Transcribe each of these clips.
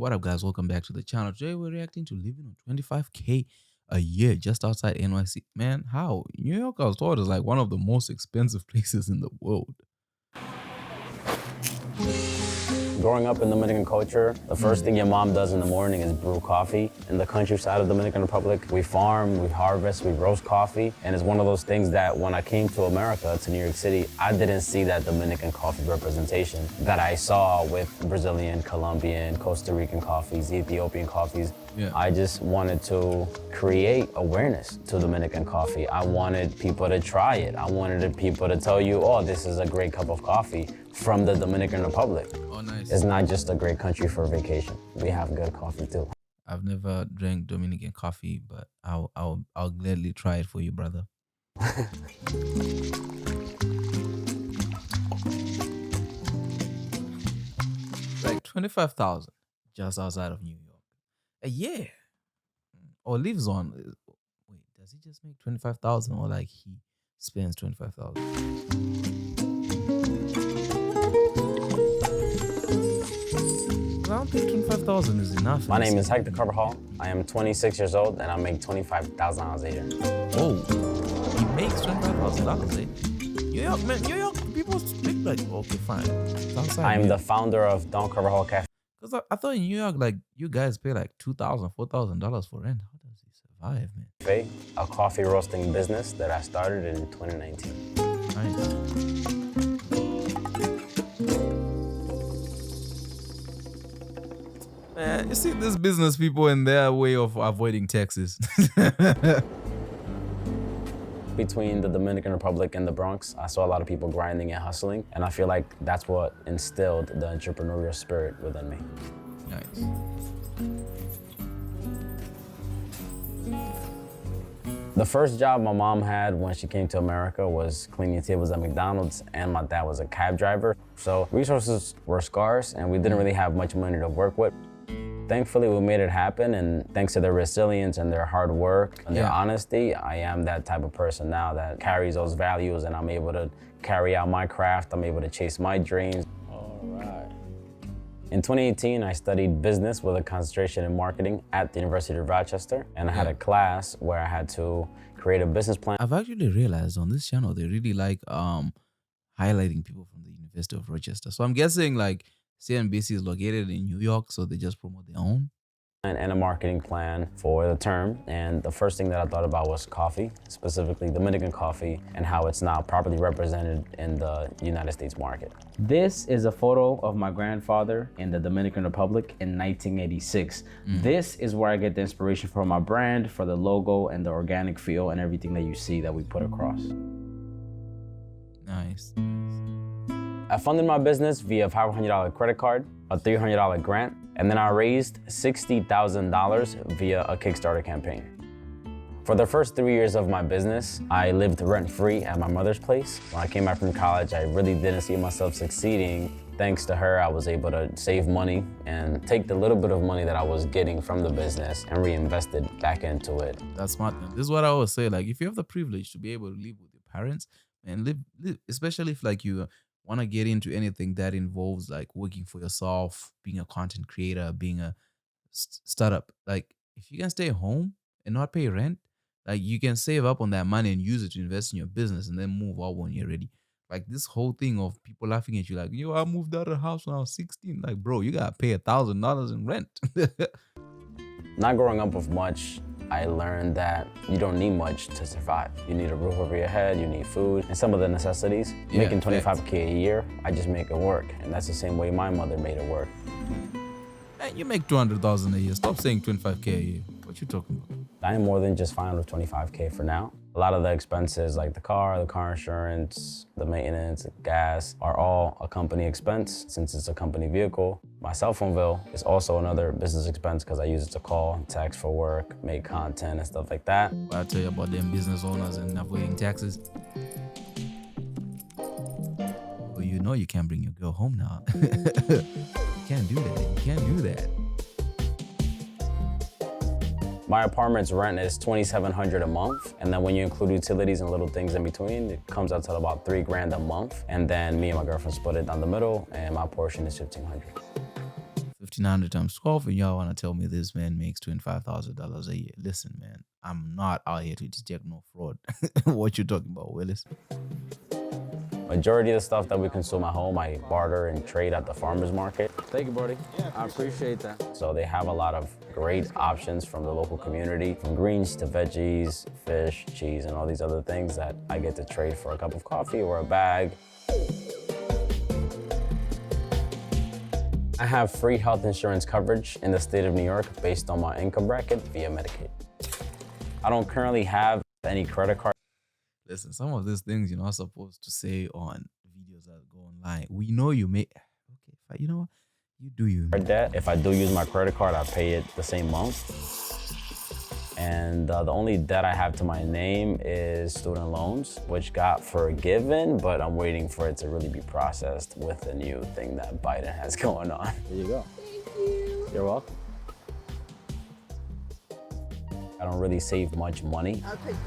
What up, guys? Welcome back to the channel. Today, we're reacting to living on 25K a year just outside NYC. Man, how? New York, I was told, is like one of the most expensive places in the world. Growing up in Dominican culture, the first thing your mom does in the morning is brew coffee. In the countryside of Dominican Republic, we farm, we harvest, we roast coffee, and it's one of those things that when I came to America, to New York City, I didn't see that Dominican coffee representation that I saw with Brazilian, Colombian, Costa Rican coffees, Ethiopian coffees. Yeah. I just wanted to create awareness to Dominican coffee. I wanted people to try it. I wanted people to tell you, oh, this is a great cup of coffee from the Dominican Republic. Oh, nice. It's not just a great country for vacation. We have good coffee too. I've never drank Dominican coffee, but I'll gladly try it for you, brother. Like 25,000 just outside of New York a year. Or lives on. Wait, does he just make 25,000 or like he spends 25,000? I don't think 25,000 is enough. My name is Hector Carvajal. I am 26 years old and I make $25,000 a year. Oh, he makes $25,000 a year. New York, man, New York people speak like, okay, fine. I'm the founder of Don Carvajal Cafe. Because I thought in New York, like, you guys pay like $2,000, $4,000 for rent. How does he survive, man? A coffee roasting business that I started in 2019. Nice. Man, you see these business people and their way of avoiding taxes. Between the Dominican Republic and the Bronx, I saw a lot of people grinding and hustling, and I feel like that's what instilled the entrepreneurial spirit within me. Nice. The first job my mom had when she came to America was cleaning tables at McDonald's, and my dad was a cab driver. So resources were scarce, and we didn't really have much money to work with. Thankfully, we made it happen, and thanks to their resilience and their hard work and their honesty, I am that type of person now that carries those values, and I'm able to carry out my craft. I'm able to chase my dreams. All right. In 2018, I studied business with a concentration in marketing at the University of Rochester, and I had a class where I had to create a business plan. I've actually realized on this channel, they really like highlighting people from the University of Rochester. So I'm guessing like CNBC is located in New York, so they just promote their own. And a marketing plan for the term. And the first thing that I thought about was coffee, specifically Dominican coffee, and how it's not properly represented in the United States market. This is a photo of my grandfather in the Dominican Republic in 1986. This is where I get the inspiration for my brand, for the logo and the organic feel and everything that you see that we put across. Nice. I funded my business via a $500 credit card, a $300 grant, and then I raised $60,000 via a Kickstarter campaign. For the first 3 years of my business, I lived rent-free at my mother's place. When I came back from college, I really didn't see myself succeeding. Thanks to her, I was able to save money and take the little bit of money that I was getting from the business and reinvest it back into it. That's smart, man. This is what I always say. Like, if you have the privilege to be able to live with your parents and live, especially if like you want to get into anything that involves like working for yourself, being a content creator, being a startup, like if you can stay home and not pay rent, like you can save up on that money and use it to invest in your business and then move out when you're ready. Like this whole thing of people laughing at you like, yo, I moved out of the house when I was 16. Like, bro, you gotta pay $1,000 in rent. Not growing up with much, I learned that you don't need much to survive. You need a roof over your head, you need food, and some of the necessities. Making $25K a year, I just make it work. And that's the same way my mother made it work. Man, you make 200,000 a year. Stop saying 25K a year. What you talking about? I am more than just fine with 25K for now. A lot of the expenses like the car insurance, the maintenance, gas are all a company expense since it's a company vehicle. My cell phone bill is also another business expense because I use it to call, text for work, make content and stuff like that. I'll tell you about them business owners and avoiding taxes. Well, you know you can't bring your girl home now. You can't do that. You can't do that. My apartment's rent is $2,700 a month, and then when you include utilities and little things in between, it comes out to about $3 grand a month. And then me and my girlfriend split it down the middle, and my portion is $1,500. 1,500 times 12, and y'all want to tell me this man makes $25,000 a year. Listen, man, I'm not out here to detect no fraud. What you talking about, Willis? Majority of the stuff that we consume at home, I barter and trade at the farmer's market. Thank you, buddy. I appreciate that. So they have a lot of great options from the local community, from greens to veggies, fish, cheese, and all these other things that I get to trade for a cup of coffee or a bag. I have free health insurance coverage in the state of New York based on my income bracket via Medicaid. I don't currently have any credit card. Listen, some of these things you're not supposed to say on videos that go online. We know you make. Okay, you know what? You do you. Debt. If I do use my credit card, I pay it the same month. And the only debt I have to my name is student loans, which got forgiven, but I'm waiting for it to really be processed with the new thing that Biden has going on. There you go. Thank you. You're welcome. I don't really save much money. I'll take you.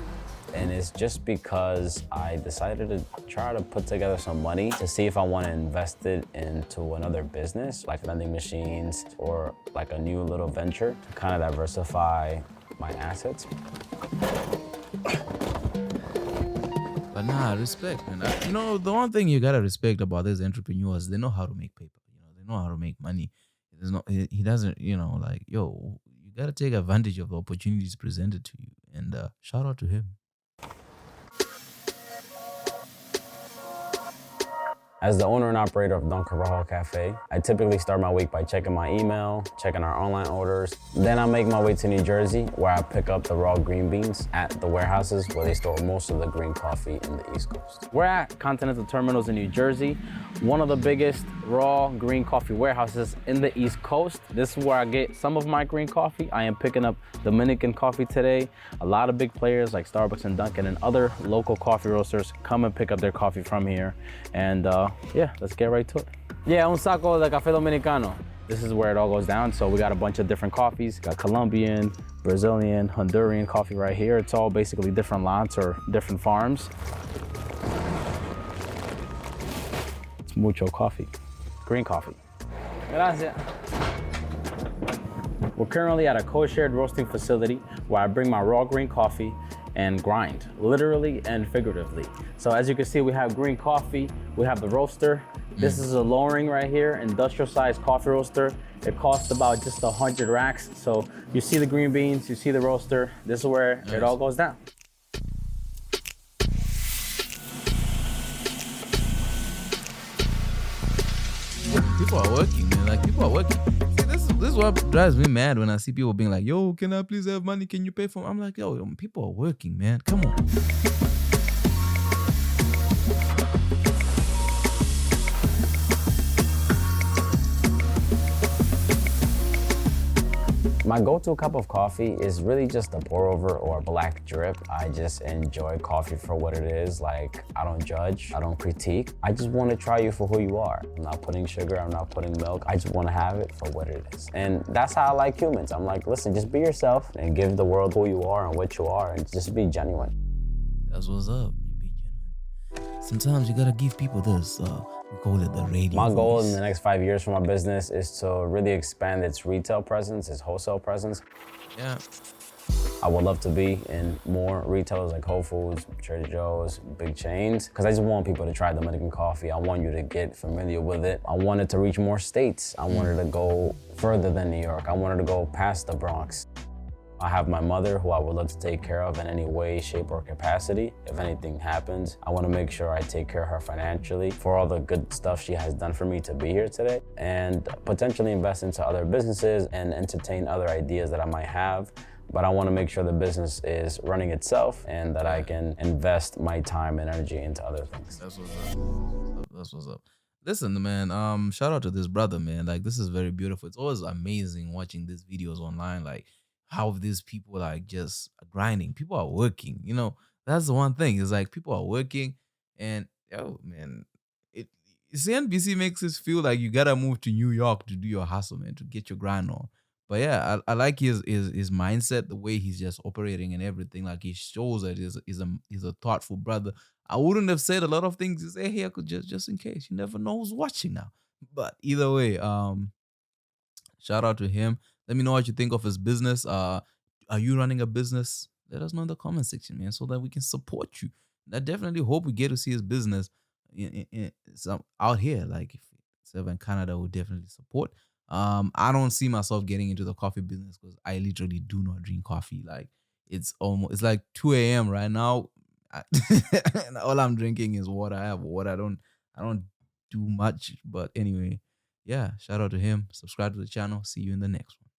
And it's just because I decided to try to put together some money to see if I want to invest it into another business, like vending machines or like a new little venture to kind of diversify my assets. But nah, respect, man. You know, the one thing you gotta respect about these entrepreneurs, they know how to make paper. You know, they know how to make money. There's no, he doesn't, you know, like, yo, you gotta take advantage of the opportunities presented to you. And shout out to him. As the owner and operator of Don Carvajal Cafe, I typically start my week by checking my email, checking our online orders. Then I make my way to New Jersey, where I pick up the raw green beans at the warehouses where they store most of the green coffee in the East Coast. We're at Continental Terminals in New Jersey, one of the biggest raw green coffee warehouses in the East Coast. This is where I get some of my green coffee. I am picking up Dominican coffee today. A lot of big players like Starbucks and Dunkin' and other local coffee roasters come and pick up their coffee from here. And yeah, let's get right to it. Yeah, un saco de café dominicano. This is where it all goes down. So we got a bunch of different coffees. Got Colombian, Brazilian, Honduran coffee right here. It's all basically different lots or different farms. It's mucho coffee, green coffee. Gracias. We're currently at a co-shared roasting facility where I bring my raw green coffee and grind, literally and figuratively. So as you can see, we have green coffee, we have the roaster. This is a lowering right here, industrial sized coffee roaster. It costs about just 100 racks. So you see the green beans, you see the roaster. This is where it all goes down. People are working, man. Like, people are working. See, this is what drives me mad when I see people being like, yo, can I please have money? Can you pay for me? I'm like, yo, people are working, man. Come on. My go-to cup of coffee is really just a pour over or a black drip. I just enjoy coffee for what it is. Like, I don't judge, I don't critique. I just want to try you for who you are. I'm not putting sugar, I'm not putting milk. I just want to have it for what it is. And that's how I like humans. I'm like, listen, just be yourself and give the world who you are and what you are and just be genuine. That's what's up. You be genuine. Sometimes you gotta give people this, we call it the radio My goal voice. in the next 5 years for my business is to really expand its retail presence, its wholesale presence. Yeah. I would love to be in more retailers like Whole Foods, Trader Joe's, big chains, because I just want people to try Dominican coffee. I want you to get familiar with it. I wanted to reach more states. I wanted to go further than New York. I wanted to go past the Bronx. I have my mother, who I would love to take care of in any way, shape, or capacity. If anything happens, I want to make sure I take care of her financially for all the good stuff she has done for me to be here today, and potentially invest into other businesses and entertain other ideas that I might have. But I want to make sure the business is running itself and that I can invest my time and energy into other things. That's what's up. That's what's up. Listen, man, shout out to this brother, man. Like, this is very beautiful. It's always amazing watching these videos online, like how these people like just grinding. People are working, you know. That's the one thing. Is like people are working, and yo, man, CNBC makes us feel like you gotta move to New York to do your hustle, man, to get your grind on. But yeah, I like his mindset, the way he's just operating and everything. Like, he shows that he's a thoughtful brother. I wouldn't have said a lot of things to say here, just in case. You never know who's watching now. But either way, Shout out to him. Let me know what you think of his business. Are you running a business? Let us know in the comment section, man, so that we can support you. And I definitely hope we get to see his business out here. Like if it's ever in Canada, we'll definitely support. I don't see myself getting into the coffee business because I literally do not drink coffee. Like it's like 2 a.m. right now. And all I'm drinking is water. I have water. I don't do much. But anyway, yeah, shout out to him. Subscribe to the channel. See you in the next one.